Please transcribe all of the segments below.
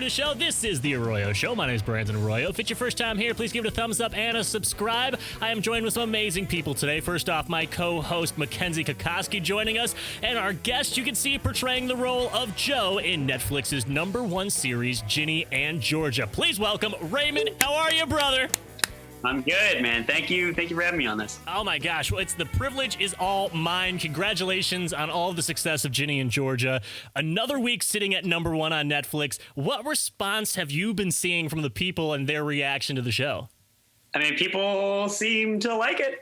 to the show. This is the ARROYO Show. My name is Brandon Arroyo. If it's your first time here, please give it a thumbs up and a subscribe. I am joined with some amazing people today. First off, my co-host Mackenzie Kokoski joining us, and our guest you can see portraying the role of Joe in Netflix's #1 series, Ginny and Georgia. Please welcome Raymond. How are you, brother? I'm good, man. Thank you for having me on this. Oh my gosh, well, the privilege is all mine. Congratulations on all the success of Ginny and Georgia. Another week sitting at #1 on Netflix. What response have you been seeing from the people and their reaction to the show? I mean, people seem to like it.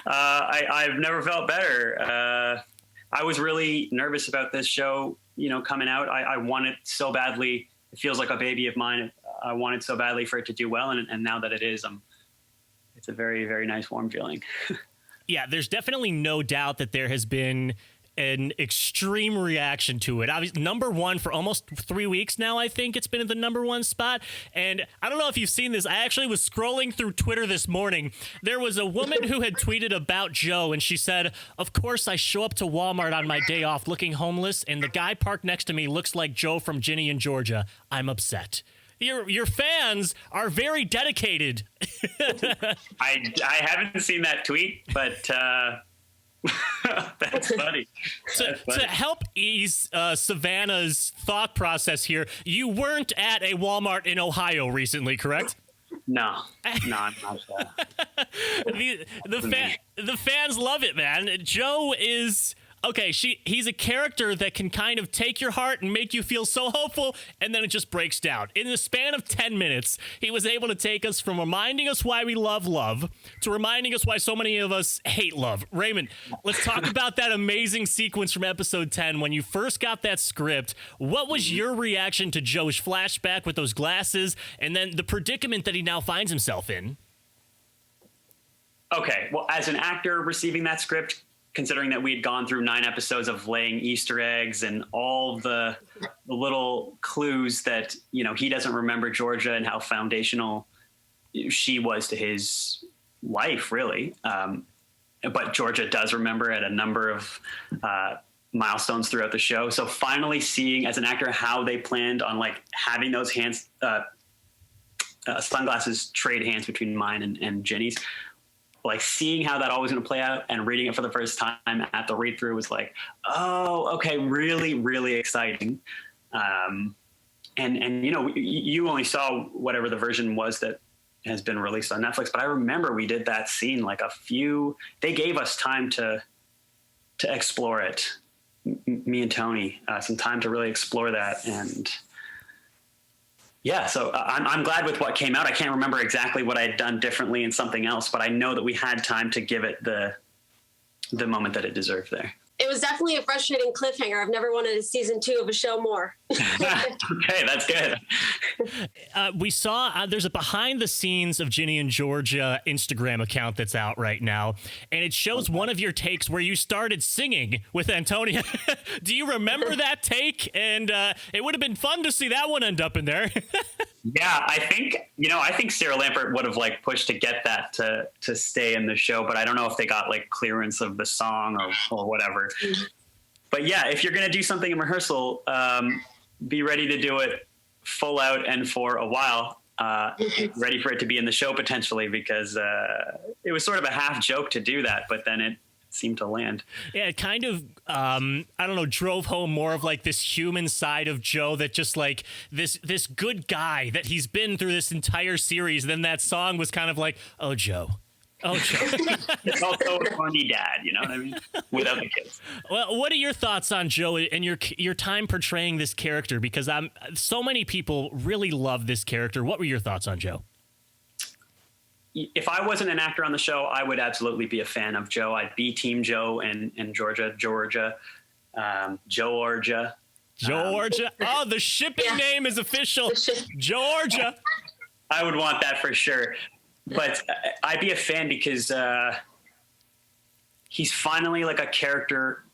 I've never felt better. I was really nervous about this show, coming out. I want it so badly. It feels like a baby of mine. I wanted so badly for it to do well, and now that it is, it's a very, very nice, warm feeling. Yeah, there's definitely no doubt that there has been an extreme reaction to it. Obviously, #1 for almost 3 weeks now, I think it's been at the #1 spot. And I don't know if you've seen this. I actually was scrolling through Twitter this morning. There was a woman who had tweeted about Joe, and she said, "Of course, I show up to Walmart on my day off looking homeless, and the guy parked next to me looks like Joe from Ginny and Georgia. I'm upset." Your fans are very dedicated. I haven't seen that tweet, but that's funny. To help ease Savannah's thought process here, you weren't at a Walmart in Ohio recently, correct? No, I'm not. The fans love it, man. Joe is... Okay, he's a character that can kind of take your heart and make you feel so hopeful, and then it just breaks down. In the span of 10 minutes, he was able to take us from reminding us why we love love to reminding us why so many of us hate love. Raymond, let's talk about that amazing sequence from episode 10. When you first got that script, what was your reaction to Joe's flashback with those glasses and then the predicament that he now finds himself in? Okay, well, as an actor receiving that script, considering that we had gone through 9 episodes of laying Easter eggs and all the little clues that, he doesn't remember Georgia and how foundational she was to his life, really. But Georgia does remember at a number of milestones throughout the show. So finally seeing as an actor how they planned on having those sunglasses trade hands between mine and Ginny's. Seeing how that all was going to play out and reading it for the first time at the read through was oh, okay, really, really exciting. And you only saw whatever the version was that has been released on Netflix, but I remember we did that scene they gave us time to explore it. Me and Tony, some time to really explore that. And yeah, so I'm glad with what came out. I can't remember exactly what I had done differently in something else, but I know that we had time to give it the moment that it deserved there. It was definitely a frustrating cliffhanger. I've never wanted a season 2 of a show more. Okay, that's good. We saw there's a behind the scenes of Ginny and Georgia Instagram account that's out right now, and it shows one of your takes where you started singing with Antonia. Do you remember that take? And it would have been fun to see that one end up in there. Yeah, I think Sarah Lampert would have pushed to get that to stay in the show, but I don't know if they got clearance of the song or whatever. But yeah, if you're going to do something in rehearsal, be ready to do it full out and for a while, ready for it to be in the show potentially, because it was sort of a half joke to do that, but then it seemed to land. Yeah, it kind of, drove home more of this human side of Joe, that just this good guy that he's been through this entire series. Then that song was kind of oh, Joe. Oh, Joe. It's also a funny dad, you know what I mean? Without the kids. Well, what are your thoughts on Joe and your time portraying this character? Because so many people really love this character. What were your thoughts on Joe? If I wasn't an actor on the show, I would absolutely be a fan of Joe. I'd be Team Joe and Georgia. Georgia. Georgia. Oh, the shipping name is official. Georgia. I would want that for sure. But I'd be a fan because he's finally a character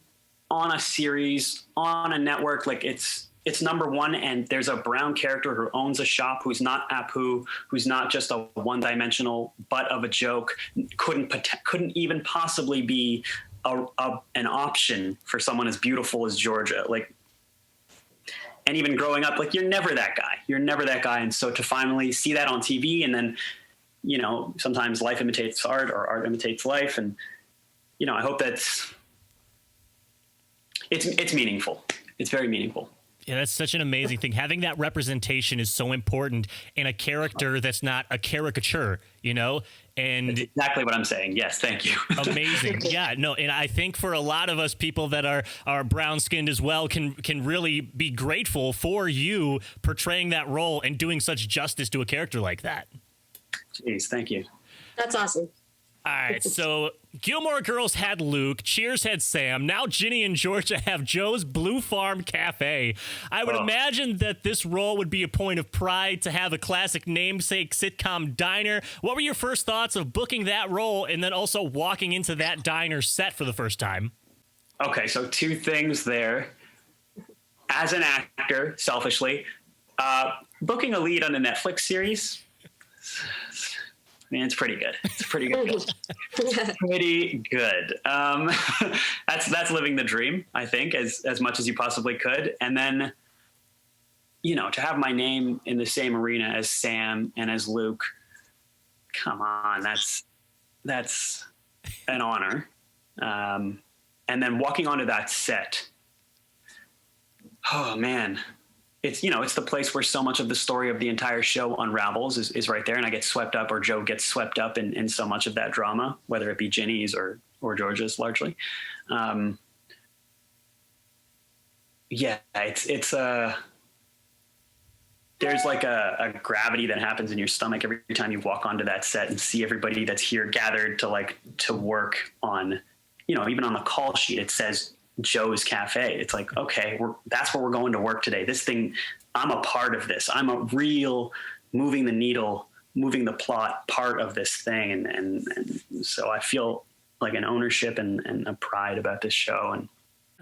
on a series, on a network. It's #1, and there's a brown character who owns a shop, who's not Apu, who's not just a one-dimensional butt of a joke, couldn't even possibly be an option for someone as beautiful as Georgia. and even growing up, like, you're never that guy. You're never that guy. And so to finally see that on TV, and then, you know, sometimes life imitates art or art imitates life. And, you know, I hope it's meaningful. It's very meaningful. Yeah, that's such an amazing thing. Having that representation is so important in a character that's not a caricature, you know? And that's exactly what I'm saying. Yes, thank you. Amazing. Yeah, no, and I think for a lot of us people that are brown skinned as well can really be grateful for you portraying that role and doing such justice to a character like that. Jeez, thank you. That's awesome. All right, so Gilmore Girls had Luke, Cheers had Sam, now Ginny and Georgia have Joe's Blue Farm Cafe. I would imagine that this role would be a point of pride to have a classic namesake sitcom diner. What were your first thoughts of booking that role and then also walking into that diner set for the first time? Okay, so two things there. As an actor, selfishly, booking a lead on a Netflix series, I mean, it's pretty good. It's pretty good. Pretty good. That's living the dream, I think, as much as you possibly could. And then, you know, to have my name in the same arena as Sam and as Luke, come on, that's an honor. And then walking onto that set, oh man. It's, you know, it's the place where so much of the story of the entire show unravels is right there. And I get swept up, or Joe gets swept up in so much of that drama, whether it be Ginny's or Georgia's largely. Yeah, it's there's like a gravity that happens in your stomach every time you walk onto that set and see everybody that's here gathered to work on, you know, even on the call sheet, it says Joe's Cafe. It's like, okay, that's where we're going to work today. This thing, I'm a part of this. I'm a real moving the needle, moving the plot part of this thing. And so I feel like an ownership and a pride about this show. And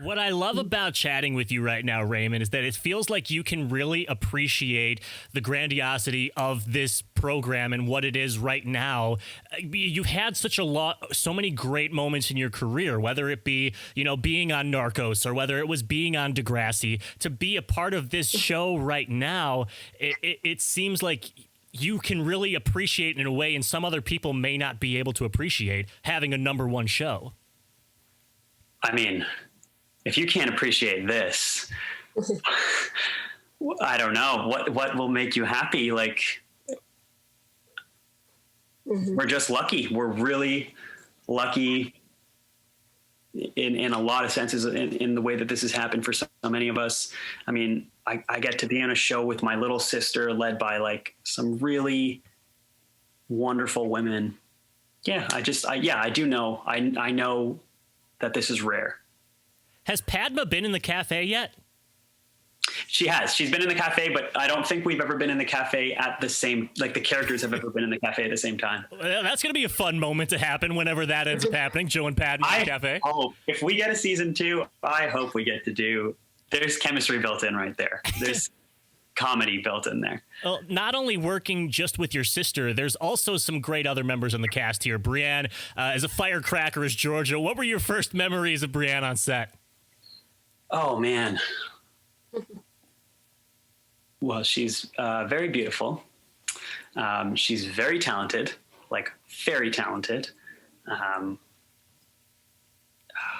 what I love about chatting with you right now, Raymond, is that it feels like you can really appreciate the grandiosity of this program and what it is right now. You've had so many great moments in your career, whether it be, you know, being on Narcos or whether it was being on Degrassi. To be a part of this show right now, it seems like you can really appreciate in a way, and some other people may not be able to appreciate having a #1 show. I mean, if you can't appreciate this, I don't know what will make you happy. Like, we're just lucky. We're really lucky in a lot of senses in the way that this has happened for so many of us. I mean, I get to be on a show with my little sister, led by like some really wonderful women. Yeah, I do know. I know that this is rare. Has Padma been in the cafe yet? She has. She's been in the cafe, but I don't think we've ever been in the cafe at the same, like the characters have ever been in the cafe at the same time. That's going to be a fun moment to happen whenever that ends up happening, Joe and Padma in the cafe. If we get a season 2, I hope we get to do, there's chemistry built in right there. There's comedy built in there. Well, not only working just with your sister, there's also some great other members in the cast here. Brienne, as a firecracker as Georgia. What were your first memories of Brienne on set? Oh, man. Well, she's very beautiful. She's very talented, like very talented.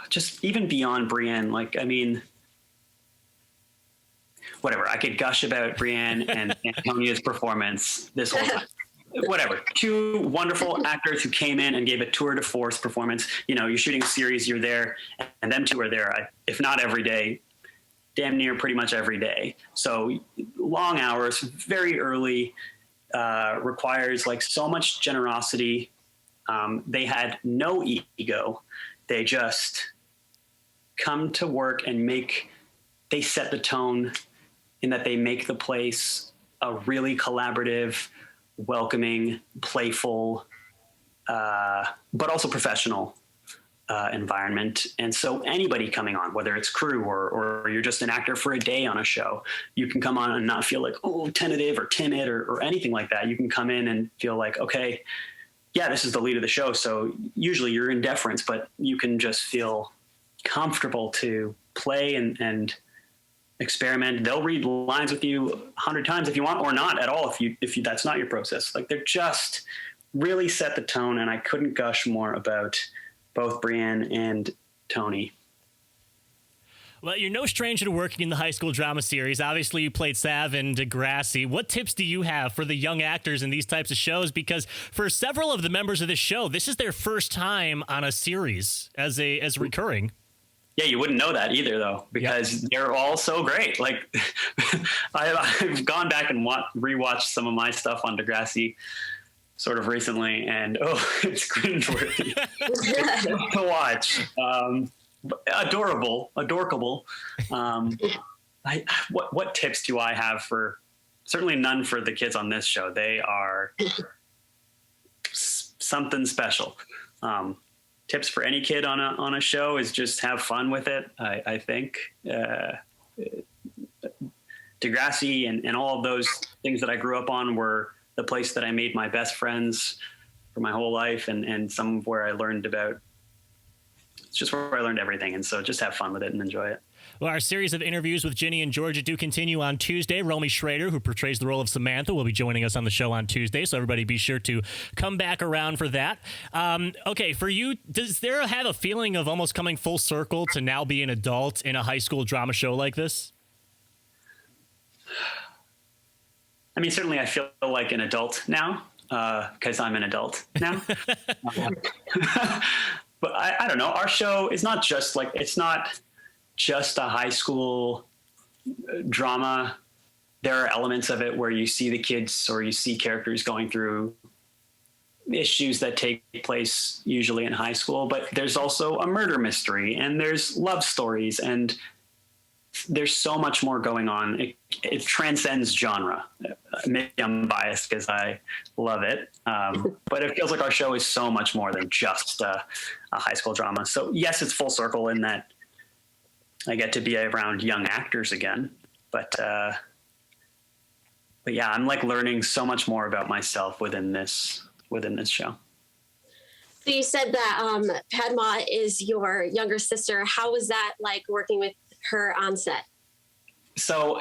Just even beyond Brienne, like, I mean, whatever. I could gush about Brienne and Antonia's performance this whole time. Whatever. 2 wonderful actors who came in and gave a tour de force performance. You know, you're shooting a series, you're there, and them 2 are there, if not every day, damn near pretty much every day. So long hours, very early, requires like so much generosity. They had no ego. They just come to work and they set the tone in that they make the place a really collaborative, welcoming, playful, but also professional environment. And so anybody coming on, whether it's crew or you're just an actor for a day on a show, you can come on and not feel like, oh, tentative or timid or anything like that. You can come in and feel like, okay, yeah, this is the lead of the show. So usually you're in deference, but you can just feel comfortable to play and experiment. They'll read lines with you 100 times if you want, or not at all if you that's not your process. Like, they're just really set the tone, and I couldn't gush more about both Brienne and Tony. Well, you're no stranger to working in the high school drama series. Obviously, you played Sav and Degrassi. What tips do you have for the young actors in these types of shows? Because for several of the members of this show, this is their first time on a series as recurring. Yeah, you wouldn't know that either, though, because they're all so great. Like, I've gone back and rewatched some of my stuff on Degrassi sort of recently, and it's cringeworthy to watch. Adorable. What tips do I have for? Certainly none for the kids on this show. They are something special. Tips for any kid on a show is just have fun with it. I think Degrassi and all of those things that I grew up on were the place that I made my best friends for my whole life, and some of where I learned about. It's just where I learned everything, and so just have fun with it and enjoy it. Well, our series of interviews with Ginny and Georgia do continue on Tuesday. Romy Schrader, who portrays the role of Samantha, will be joining us on the show on Tuesday, so everybody be sure to come back around for that. Okay, for you, does there have a feeling of almost coming full circle to now be an adult in a high school drama show like this? I mean, certainly I feel like an adult now, because I'm an adult now. But I don't know. Our show is not just it's not just a high school drama. There are elements of it where you see the kids or you see characters going through issues that take place usually in high school, but there's also a murder mystery and there's love stories and there's so much more going on. It transcends genre. Maybe I'm biased because I love it. But it feels like our show is so much more than just a high school drama. So yes, it's full circle in that I get to be around young actors again. But yeah, I'm like learning so much more about myself within this show. So you said that Padma is your younger sister. How was that like working with her on set? So,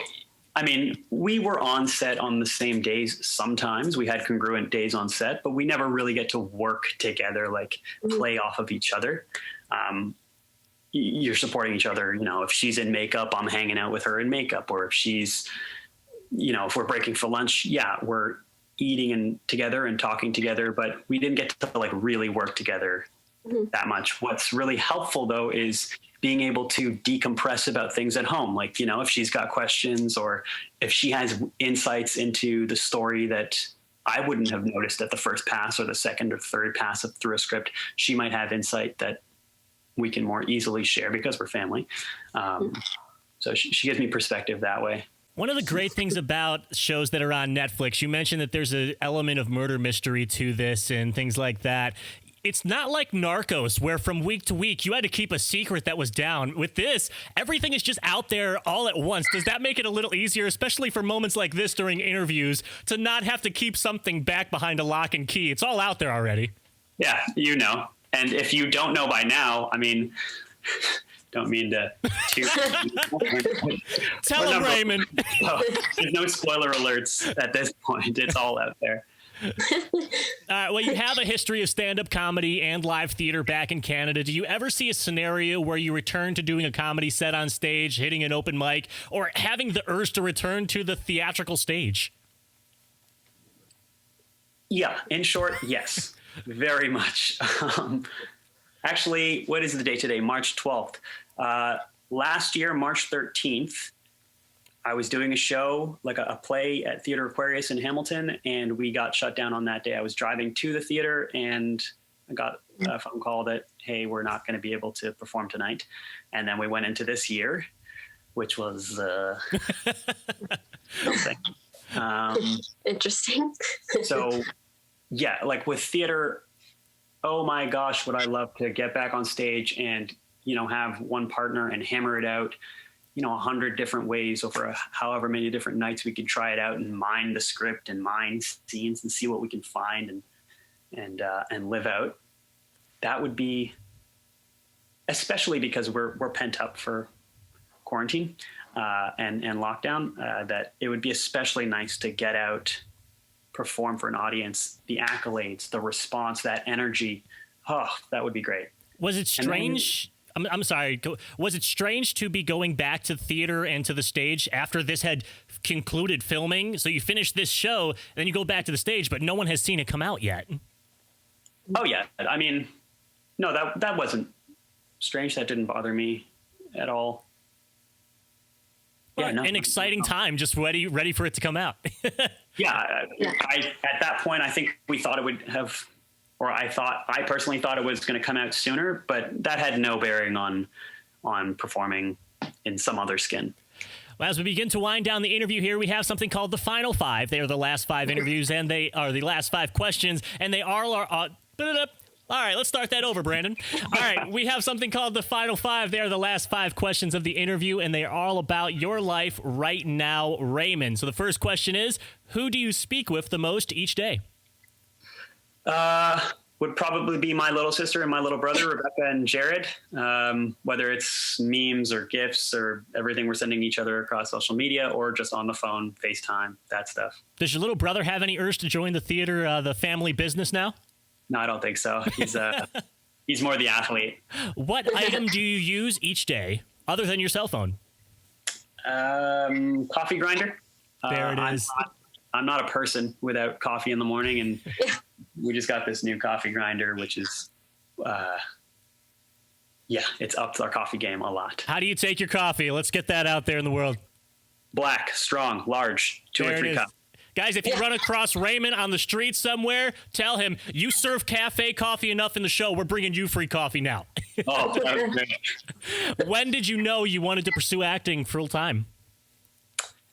I mean, we were on set on the same days. Sometimes we had congruent days on set, but we never really get to work together, like play off of each other. You're supporting each other. You know, if she's in makeup, I'm hanging out with her in makeup, or if she's, you know, if we're breaking for lunch, yeah, we're eating together and talking together, but we didn't get to like really work together that much. What's really helpful though is being able to decompress about things at home. Like, you know, if she's got questions or if she has insights into the story that I wouldn't have noticed at the first pass or the second or third pass through a script, she might have insight that we can more easily share because we're family. So she gives me perspective that way. One of the great things about shows that are on Netflix, you mentioned that there's an element of murder mystery to this and things like that. It's not like Narcos, where from week to week you had to keep a secret that was down. With this, everything is just out there all at once. Does that make it a little easier, especially for moments like this during interviews, to not have to keep something back behind a lock and key? It's all out there already. Yeah, you know. And if you don't know by now, I mean, don't mean to Tell him, Raymond. There's no spoiler alerts at this point. It's all out there. Well, you have a history of stand-up comedy and live theater back in Canada. Do you ever see a scenario where you return to doing a comedy set on stage, hitting an open mic, or having the urge to return to the theatrical stage? Yeah, in short, yes, very much. Actually, what is the date today? March 12th. Last year, March 13th, I was doing a show, like a play at Theatre Aquarius in Hamilton, and we got shut down on that day. I was driving to the theater, and I got a phone call that, hey, we're not going to be able to perform tonight. And then we went into this year, which was something. Interesting. So, yeah, like with theater, oh my gosh, would I love to get back on stage and, you know, have one partner and hammer it out, you know, 100 different ways over however many different nights we could try it out and mine the script and mine scenes and see what we can find and live out. That would be, especially because we're pent up for quarantine. and lockdown, that it would be especially nice to get out, perform for an audience, the accolades, the response, that energy. Oh, that would be great. Was it strange? I'm sorry. Was it strange to be going back to theater and to the stage after this had concluded filming? So you finished this show, then you go back to the stage, but no one has seen it come out yet. Oh yeah. I mean, no, that wasn't strange. That didn't bother me at all. Yeah, an exciting time, just ready for it to come out. Yeah. At that point, I think we thought it would have, or I personally thought it was going to come out sooner, but that had no bearing on performing in some other skin. Well, as we begin to wind down the interview here, we have something called the Final Five. They are the last 5 interviews, and they are the last 5 questions, and they are all right, let's start that over, Brandon. All right, we have something called the Final Five. They are the last 5 questions of the interview, and they are all about your life right now, Raymond. So the first question is, who do you speak with the most each day? Would probably be my little sister and my little brother, Rebecca and Jared. Whether it's memes or GIFs or everything we're sending each other across social media or just on the phone, FaceTime, that stuff. Does your little brother have any urge to join the theater, the family business now? No, I don't think so. He's more the athlete. What item do you use each day other than your cell phone? Coffee grinder. There it is. I'm not a person without coffee in the morning, and we just got this new coffee grinder, which is, it's upped our coffee game a lot. How do you take your coffee? Let's get that out there in the world. Black, strong, large, 2 or 3 cups. Guys, if you run across Raymond on the street somewhere, tell him, you serve cafe coffee enough in the show. We're bringing you free coffee now. Oh, When did you know you wanted to pursue acting full time?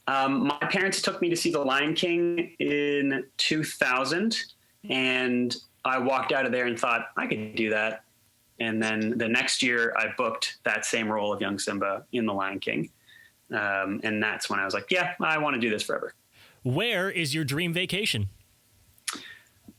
My parents took me to see The Lion King in 2000, and I walked out of there and thought, I could do that. And then the next year, I booked that same role of young Simba in The Lion King. And that's when I was like, yeah, I want to do this forever. Where is your dream vacation?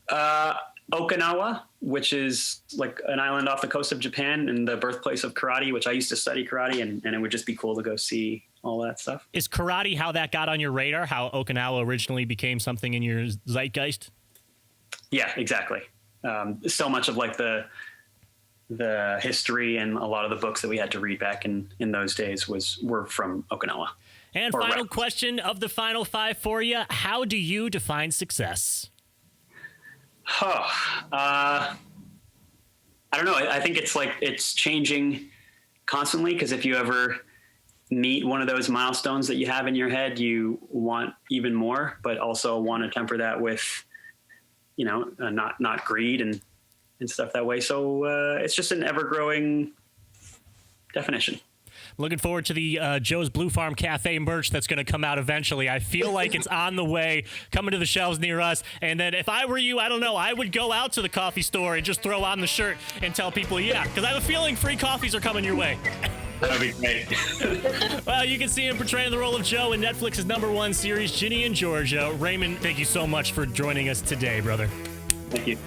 Okinawa, which is like an island off the coast of Japan and the birthplace of karate, which I used to study karate, and it would just be cool to go see all that stuff. Is karate how that got on your radar, how Okinawa originally became something in your zeitgeist? Yeah, exactly. So much of like the history and a lot of the books that we had to read back in those days were from Okinawa. And final question of the Final Five for you. How do you define success? I don't know. I think it's changing constantly, because if you ever meet one of those milestones that you have in your head, you want even more, but also want to temper that with, not greed and stuff that way. So it's just an ever-growing definition. Looking forward to the Joe's Blue Farm Cafe merch that's going to come out eventually. I feel like it's on the way, coming to the shelves near us. And then if I were you, I don't know, I would go out to the coffee store and just throw on the shirt and tell people, because I have a feeling free coffees are coming your way. That'd be great. Well, you can see him portraying the role of Joe in Netflix's #1 series, Ginny and Georgia. Raymond, thank you so much for joining us today, brother. Thank you.